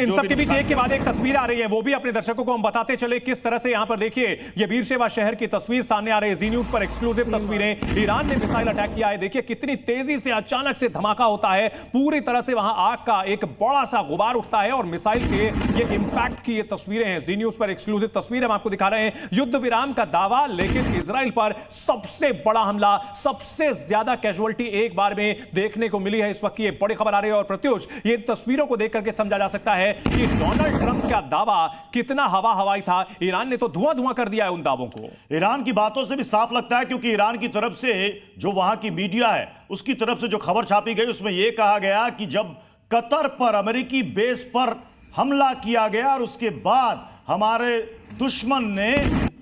इन सब के बीच एक के बाद एक तस्वीर आ रही है, वो भी अपने दर्शकों को हम बताते चले किस तरह से। यहां पर देखिए ये बीरशेवा शहर की तस्वीर सामने आ रही है, जी न्यूज पर एक्सक्लूसिव तस्वीरें। ईरान ने मिसाइल अटैक किया है, देखिए कितनी तेजी से अचानक से धमाका होता है, पूरी तरह से वहां आग का एक बड़ा सा गुबार उठता है और मिसाइल के ये इंपैक्ट की ये तस्वीरें हैं। जी न्यूज पर एक्सक्लूसिव तस्वीर हम आपको दिखा रहे हैं। युद्ध विराम का दावा, लेकिन इजराइल पर सबसे बड़ा हमला, सबसे ज्यादा कैजुअल्टी एक बार में देखने को मिली है इस वक्त की ये बड़ी खबर आ रही है। और प्रत्युष, ये तस्वीरों को देख करके समझा जा सकता है कि डोनाल्ड ट्रंप का दावा कितना हवाई था। ईरान ने तो धुआं धुआं कर दिया है उन दावों को। ईरान की बातों से भी साफ लगता है, क्योंकि ईरान की तरफ से जो वहां की मीडिया है उसकी तरफ से जो खबर छापी गई उसमें यह कहा गया कि जब कतर पर अमेरिकी बेस पर हमला किया गया और उसके बाद हमारे दुश्मन ने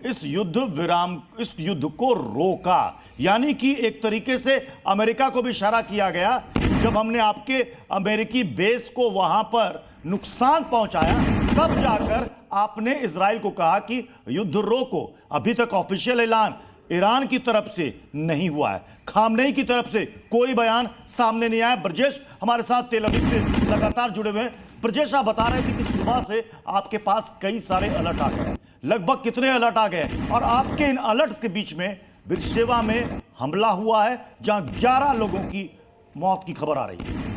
इस युद्ध को रोका, यानी कि एक तरीके से अमेरिका को भी इशारा किया गया कि जब हमने आपके अमेरिकी बेस को वहां पर नुकसान पहुंचाया तब जाकर आपने इजराइल को कहा कि युद्ध रोको। अभी तक ऑफिशियल ऐलान ईरान की तरफ से नहीं हुआ है, खामनेई की तरफ से कोई बयान सामने नहीं आया। ब्रजेश हमारे साथ तेल अवीव से लगातार जुड़े हुए हैं। ब्रजेश, आप बता रहे थे कि सुबह से आपके पास कई सारे अलर्ट आ गए हैं, लगभग कितने अलर्ट आ गए हैं? और आपके इन अलर्ट्स के बीच में बीरशेवा में हमला हुआ है जहां 11 लोगों की मौत की खबर आ रही है।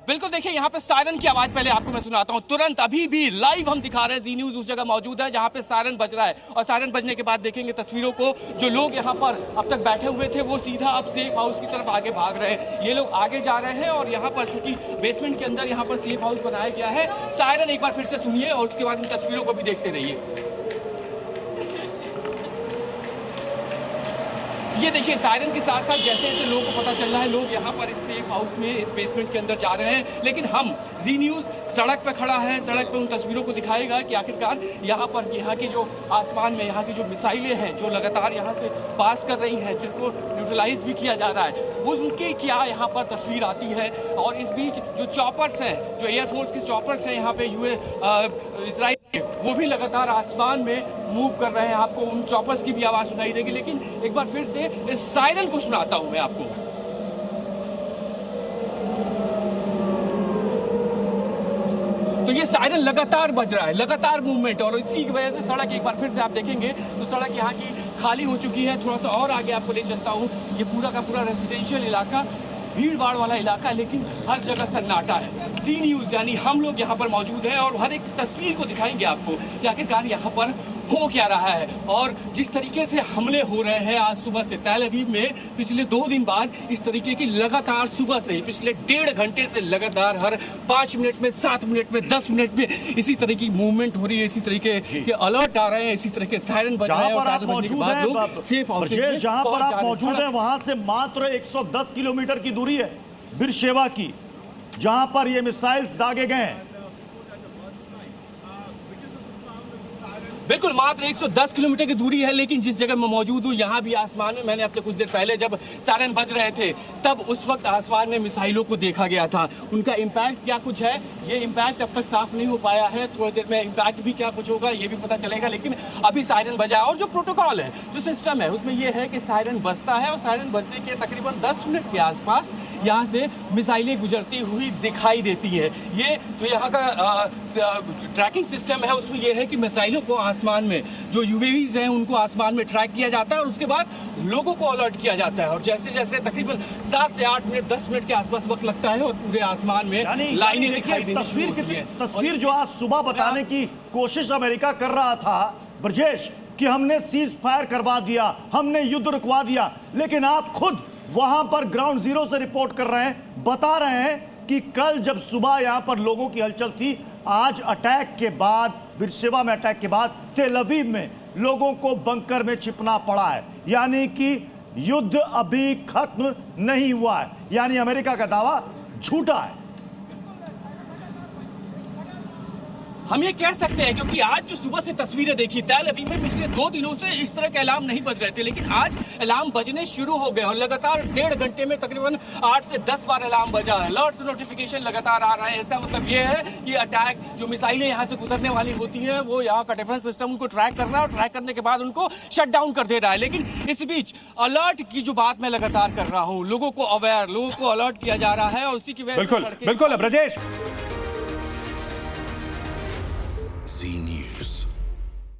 बिल्कुल, देखिए यहाँ पे सायरन की आवाज पहले आपको मैं सुनाता हूँ। तुरंत अभी भी लाइव हम दिखा रहे हैं, जी न्यूज उस जगह मौजूद है जहाँ पे सायरन बज रहा है। और सायरन बजने के बाद देखेंगे तस्वीरों को, जो लोग यहाँ पर अब तक बैठे हुए थे वो सीधा अब सेफ हाउस की तरफ आगे भाग रहे हैं। ये लोग आगे जा रहे हैं और यहाँ पर चूंकि बेसमेंट के अंदर यहाँ पर सेफ हाउस बनाया गया है। सायरन एक बार फिर से सुनिए और उसके बाद इन तस्वीरों को भी देखते रहिए। ये देखिए सायरन के साथ साथ जैसे जैसे लोगों को पता चल रहा है, लोग यहाँ पर इस सेफ हाउस में, इस बेसमेंट के अंदर जा रहे हैं। लेकिन हम जी न्यूज़ सड़क पे खड़ा है, सड़क पे उन तस्वीरों को दिखाएगा कि आखिरकार यहाँ पर यहाँ की जो आसमान में यहाँ की जो मिसाइलें हैं जो लगातार यहाँ से पास कर रही हैं, जिनको न्यूट्रलाइज भी किया जा रहा है, उनकी क्या यहाँ पर तस्वीर आती है। और इस बीच जो चॉपर्स हैं, जो एयरफोर्स के चॉपर्स हैं यहाँ पे इजराइल, वो भी लगातार आसमान में मूव कर रहे हैं। आपको उन चॉपर्स की भी आवाज सुनाई देगी। लेकिन एक बार फिर से इस सायरन को सुनाता हूं मैं आपको। तो ये सायरन लगातार बज रहा है, लगातार मूवमेंट, और इसी की वजह से सड़क एक बार फिर से आप देखेंगे तो सड़क यहाँ की खाली हो चुकी है। थोड़ा सा और आगे आपको ले चलता हूँ। ये पूरा का पूरा रेजिडेंशियल इलाका, भीड़ भाड़ वाला इलाका, लेकिन हर जगह सन्नाटा है। जी न्यूज़ यानी हम लोग यहाँ पर मौजूद हैं और हर एक तस्वीर को दिखाएंगे आपको कि आखिरकार यहाँ पर हो क्या रहा है। और जिस तरीके से हमले हो रहे हैं आज सुबह से तेल अवीव में, पिछले 2 दिन बाद इस तरीके की लगातार सुबह से पिछले 1.5 घंटे से लगातार हर 5 मिनट में, 7 मिनट में, 10 मिनट में इसी तरह की मूवमेंट हो रही है, इसी तरीके के अलर्ट आ रहे हैं, इसी तरह के सायरन बज रहे हैं। और सायरन बजने के बाद लोग सेफ हाउस में जहां पर आप मौजूद हैं वहां से मात्र 110 किलोमीटर की दूरी है बीरशेवा की, जहां पर ये मिसाइल्स दागे गए हैं। बिल्कुल मात्र 110 किलोमीटर की दूरी है। लेकिन जिस जगह मैं मौजूद हूँ यहाँ भी आसमान में, मैंने आपसे कुछ देर पहले जब सायरन बज रहे थे तब उस वक्त आसमान में मिसाइलों को देखा गया था। उनका इम्पैक्ट क्या कुछ है, ये इम्पैक्ट अब तक साफ नहीं हो पाया है। थोड़ी देर में इम्पैक्ट भी क्या कुछ होगा ये भी पता चलेगा। लेकिन अभी सायरन बजा और जो प्रोटोकॉल है, जो सिस्टम है, उसमें यह है कि सायरन बजता है और सायरन बजने के तकरीबन 10 मिनट के आसपास यहाँ से मिसाइलें गुजरती हुई दिखाई देती है। ये जो यहाँ का ट्रैकिंग सिस्टम है उसमें यह है कि मिसाइलों को आसमान में, जो यूएवीज हैं उनको आसमान में ट्रैक किया जाता है और उसके बाद लोगों को अलर्ट किया जाता है। और जैसे जैसे तकरीबन 7 से 8 मिनट, 10 मिनट के आसपास वक्त लगता है और पूरे आसमान में लाइनें दिखाई देती हैं। तस्वीर जो आज सुबह बताने की कोशिश अमेरिका कर रहा था ब्रजेश कि हमने सीज फायर करवा दिया, हमने युद्ध रुकवा दिया, लेकिन आप खुद वहां पर ग्राउंड जीरो से रिपोर्ट कर रहे हैं, बता रहे हैं कि कल जब सुबह यहां पर लोगों की हलचल थी, आज अटैक के बाद, बीरशेवा में अटैक के बाद तेल अवीव में लोगों को बंकर में छिपना पड़ा है। यानी कि युद्ध अभी खत्म नहीं हुआ है, यानी अमेरिका का दावा झूठा है। हम ये कह सकते हैं क्योंकि आज जो सुबह से तस्वीरें देखी तेल अवीव में पिछले 2 दिनों से इस तरह के अलार्म नहीं बज रहे थे, लेकिन आज अलार्म बजने शुरू हो गए और लगातार 1.5 घंटे में तकरीबन 8 से 10 बार अलार्म बजा है। अलर्ट्स नोटिफिकेशन लगातार आ रहे हैं। इसका मतलब ये है कि अटैक जो मिसाइलें यहाँ से गुजरने वाली होती हैं वो यहाँ का डिफेंस सिस्टम उनको ट्रैक कर रहा है और ट्रैक करने के बाद उनको शट डाउन कर दे रहा है। लेकिन इस बीच अलर्ट की जो बात मैं लगातार कर रहा हूँ, लोगों को अवेयर, लोगों को अलर्ट किया जा रहा है और उसी की वजह से बिल्कुल ब्रजेश। Z News.